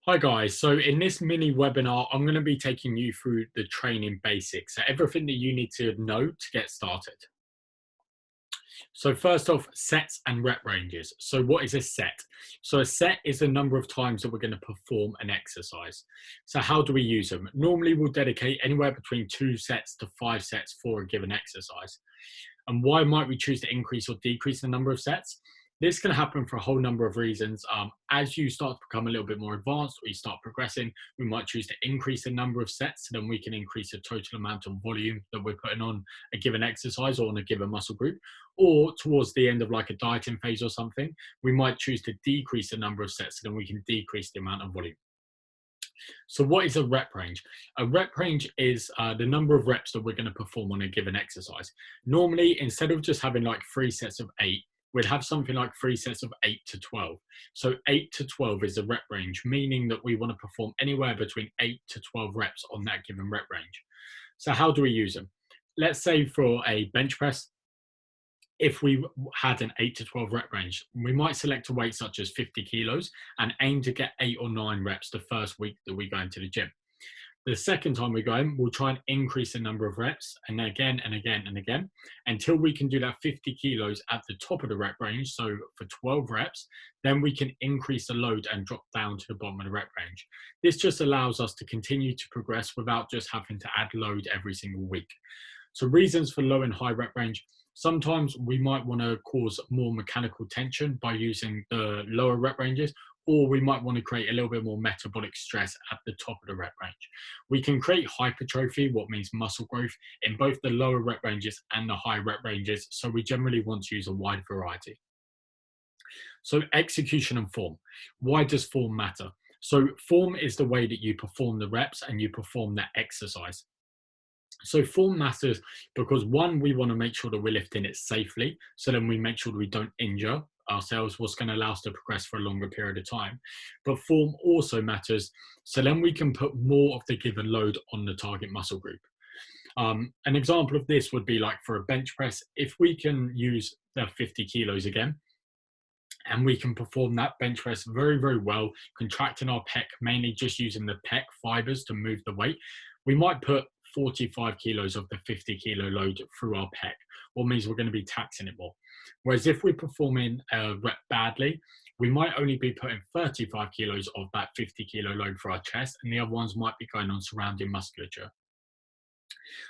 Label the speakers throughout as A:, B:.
A: Hi guys, so in this mini webinar, I'm going to be taking you through the training basics, so everything that you need to know to get started. So first off, sets and rep ranges. So what is a set? So a set is the number of times that we're going to perform an exercise. So how do we use them? Normally we'll dedicate anywhere between 2 sets to 5 sets for a given exercise. And why might we choose to increase or decrease the number of sets? This can happen for a whole number of reasons. As you start to become a little bit more advanced or you start progressing, we might choose to increase the number of sets so then we can increase the total amount of volume that we're putting on a given exercise or on a given muscle group. Or towards the end of like a dieting phase or something, we might choose to decrease the number of sets so then we can decrease the amount of volume. So what is a rep range? A rep range is the number of reps that we're going to perform on a given exercise. Normally, instead of just having like 3 sets of 8, we'd have something like 3 sets of 8 to 12. So 8 to 12 is the rep range, meaning that we want to perform anywhere between 8 to 12 reps on that given rep range. So how do we use them? Let's say for a bench press, if we had an 8 to 12 rep range, we might select a weight such as 50 kilos and aim to get 8 or 9 reps the first week that we go into the gym. The second time we go in, we'll try and increase the number of reps and again and again and again until we can do that 50 kilos at the top of the rep range. So for 12 reps, then we can increase the load and drop down to the bottom of the rep range. This just allows us to continue to progress without just having to add load every single week. So reasons for low and high rep range. Sometimes we might want to cause more mechanical tension by using the lower rep ranges, or we might want to create a little bit more metabolic stress at the top of the rep range. We can create hypertrophy, what means muscle growth, in both the lower rep ranges and the high rep ranges. So we generally want to use a wide variety. So execution and form. Why does form matter? So form is the way that you perform the reps and you perform that exercise. So form matters because one, we want to make sure that we're lifting it safely. So then we make sure that we don't injure ourselves, what's going to allow us to progress for a longer period of time. But form also matters. So then we can put more of the given load on the target muscle group. An example of this would be like for a bench press, if we can use the 50 kilos again, and we can perform that bench press very, very well, contracting our pec, mainly just using the pec fibers to move the weight. We might put 45 kilos of the 50 kilo load through our pec, what means we're going to be taxing it more. Whereas if we're performing a rep badly, we might only be putting 35 kilos of that 50 kilo load for our chest, and the other ones might be going on surrounding musculature.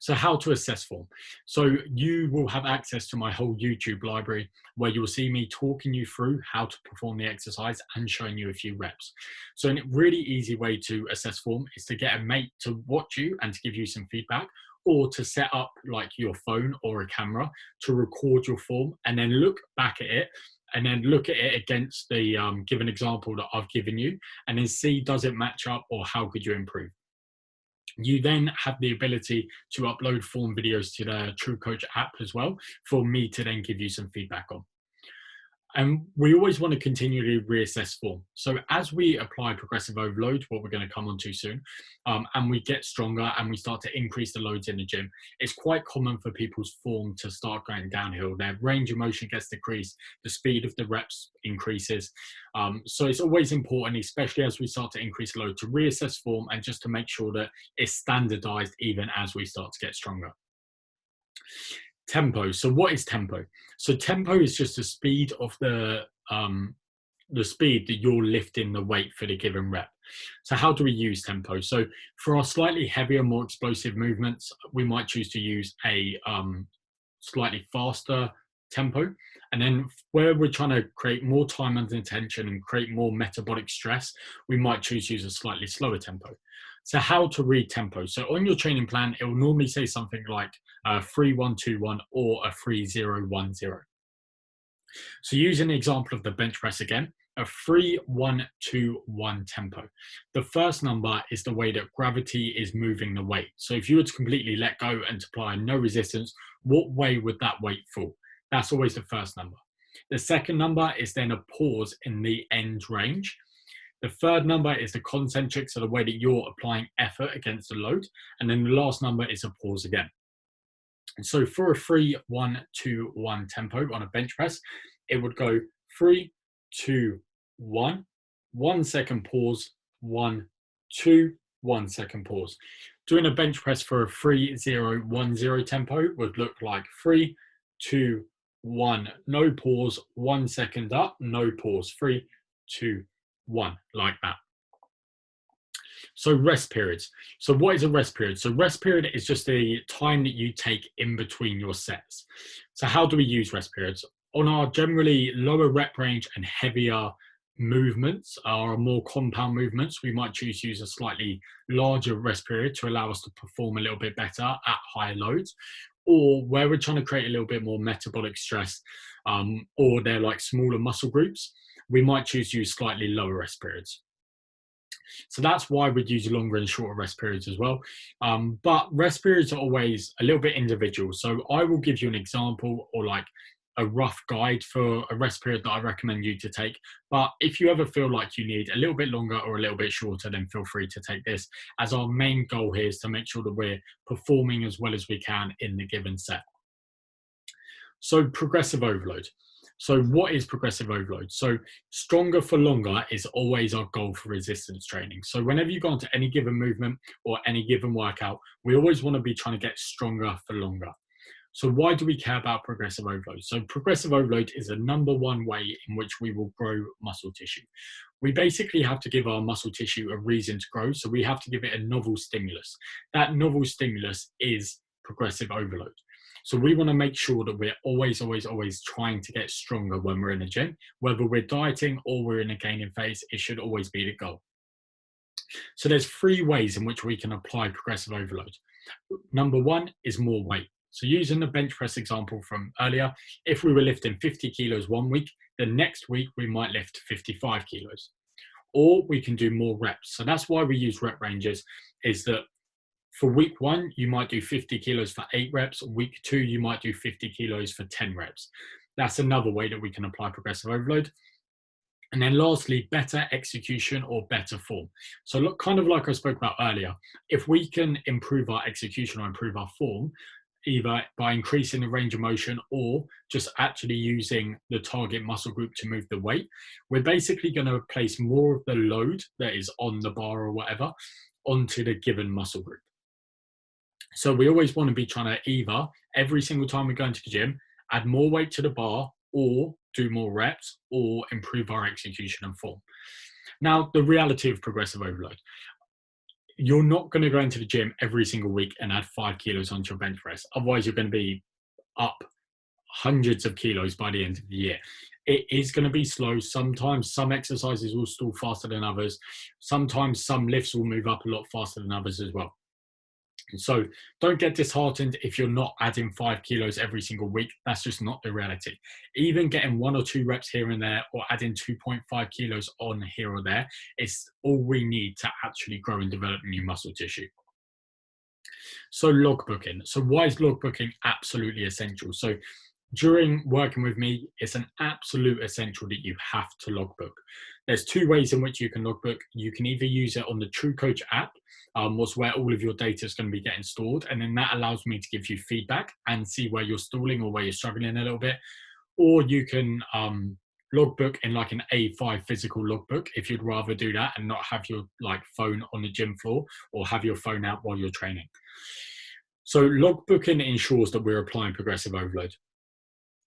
A: So how to assess form. So you will have access to my whole YouTube library where you will see me talking you through how to perform the exercise and showing you a few reps. So a really easy way to assess form is to get a mate to watch you and to give you some feedback, or to set up like your phone or a camera to record your form and then look back at it and then look at it against the given example that I've given you and then see does it match up or how could you improve. You then have the ability to upload form videos to the TrueCoach app as well for me to then give you some feedback on. And we always want to continually reassess form. So as we apply progressive overload, what we're going to come on to soon, and we get stronger and we start to increase the loads in the gym, it's quite common for people's form to start going downhill. Their range of motion gets decreased, the speed of the reps increases. So it's always important, especially as we start to increase load, to reassess form and just to make sure that it's standardized even as we start to get stronger. Tempo. So what is tempo? So tempo is just the speed of the speed that you're lifting the weight for the given rep. So how do we use tempo? So for our slightly heavier, more explosive movements, we might choose to use a slightly faster tempo. And then where we're trying to create more time under tension and create more metabolic stress, we might choose to use a slightly slower tempo. So how to read tempo. So on your training plan, it will normally say something like 3-1-2-1 or a 3-0-1-0. So using the example of the bench press again, a 3-1-2-1 tempo. The first number is the way that gravity is moving the weight. So if you were to completely let go and apply no resistance, what way would that weight fall? That's always the first number. The second number is then a pause in the end range. The third number is the concentric, so the way that you're applying effort against the load. And then the last number is a pause again. So for a 3-1-2-1 tempo on a bench press, it would go 3, 2, 1, 1 second pause, 1, 2, 1 second pause. Doing a bench press for a 3, 0, 1, 0 tempo would look like 3, 2, 1, no pause, 1 second up, no pause, 3, 2, 1, like that. So rest periods. So what is a rest period? So rest period is just the time that you take in between your sets. So how do we use rest periods? On our generally lower rep range and heavier movements, our more compound movements, we might choose to use a slightly larger rest period to allow us to perform a little bit better at higher loads. Or where we're trying to create a little bit more metabolic stress, or they're like smaller muscle groups, we might choose to use slightly lower rest periods. So that's why we'd use longer and shorter rest periods as well. But rest periods are always a little bit individual. So I will give you an example or like a rough guide for a rest period that I recommend you to take. But if you ever feel like you need a little bit longer or a little bit shorter, then feel free to take this, as our main goal here is to make sure that we're performing as well as we can in the given set. So progressive overload. So what is progressive overload? So stronger for longer is always our goal for resistance training. So whenever you go into any given movement or any given workout, we always want to be trying to get stronger for longer. So why do we care about progressive overload? So progressive overload is the number one way in which we will grow muscle tissue. We basically have to give our muscle tissue a reason to grow. So we have to give it a novel stimulus. That novel stimulus is progressive overload. So we want to make sure that we're always trying to get stronger when we're in a gym. Whether we're dieting or we're in a gaining phase, it should always be the goal. So there's 3 ways in which we can apply progressive overload. Number 1 is more weight. So using the bench press example from earlier, if we were lifting 50 kilos one week, the next week we might lift 55 kilos. Or we can do more reps. So that's why we use rep ranges, is that for week 1, you might do 50 kilos for 8 reps. Week 2, you might do 50 kilos for 10 reps. That's another way that we can apply progressive overload. And then lastly, better execution or better form. So look, kind of like I spoke about earlier, if we can improve our execution or improve our form, either by increasing the range of motion or just actually using the target muscle group to move the weight, we're basically going to place more of the load that is on the bar or whatever onto the given muscle group. So we always want to be trying to either, every single time we go into the gym, add more weight to the bar or do more reps or improve our execution and form. Now, the reality of progressive overload, you're not going to go into the gym every single week and add 5 kilos onto your bench press. Otherwise, you're going to be up hundreds of kilos by the end of the year. It is going to be slow. Sometimes some exercises will stall faster than others. Sometimes some lifts will move up a lot faster than others as well. So don't get disheartened if you're not adding 5 kilos every single week. That's just not the reality. Even getting 1 or 2 reps here and there, or adding 2.5 kilos on here or there, is all we need to actually grow and develop new muscle tissue. So logbooking. So why is logbooking absolutely essential? So during working with me, it's an absolute essential that you have to logbook. There's 2 ways in which you can logbook. You can either use it on the TrueCoach app, was where all of your data is going to be getting stored. And then that allows me to give you feedback and see where you're stalling or where you're struggling a little bit. Or you can logbook in like an A5 physical logbook if you'd rather do that and not have your like phone on the gym floor or have your phone out while you're training. So logbooking ensures that we're applying progressive overload.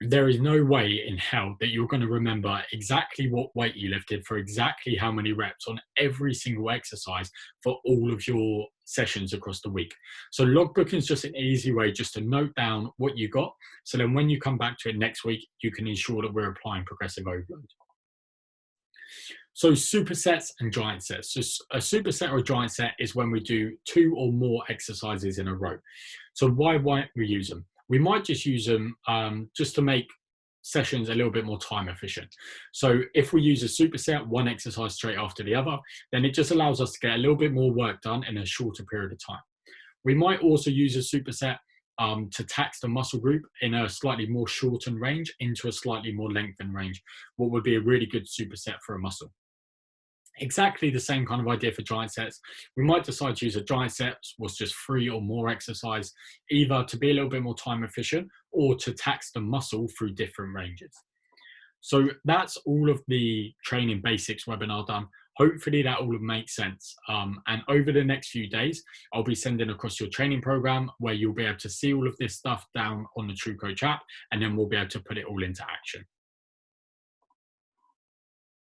A: There is no way in hell that you're going to remember exactly what weight you lifted for exactly how many reps on every single exercise for all of your sessions across the week. So logbooking is just an easy way just to note down what you got. So then when you come back to it next week, you can ensure that we're applying progressive overload. So supersets and giant sets. So a superset or a giant set is when we do 2 or more exercises in a row. So why won't we use them? We might just use them just to make sessions a little bit more time efficient. So if we use a superset, 1 exercise straight after the other, then it just allows us to get a little bit more work done in a shorter period of time. We might also use a superset to tax the muscle group in a slightly more shortened range into a slightly more lengthened range, what would be a really good superset for a muscle. Exactly the same kind of idea for giant sets. We might decide to use a giant set was just 3 or more exercise, either to be a little bit more time efficient or to tax the muscle through different ranges. So that's all of the training basics webinar done. Hopefully that all makes sense. And over the next few days, I'll be sending across your training program where you'll be able to see all of this stuff down on the True Coach app, and then we'll be able to put it all into action.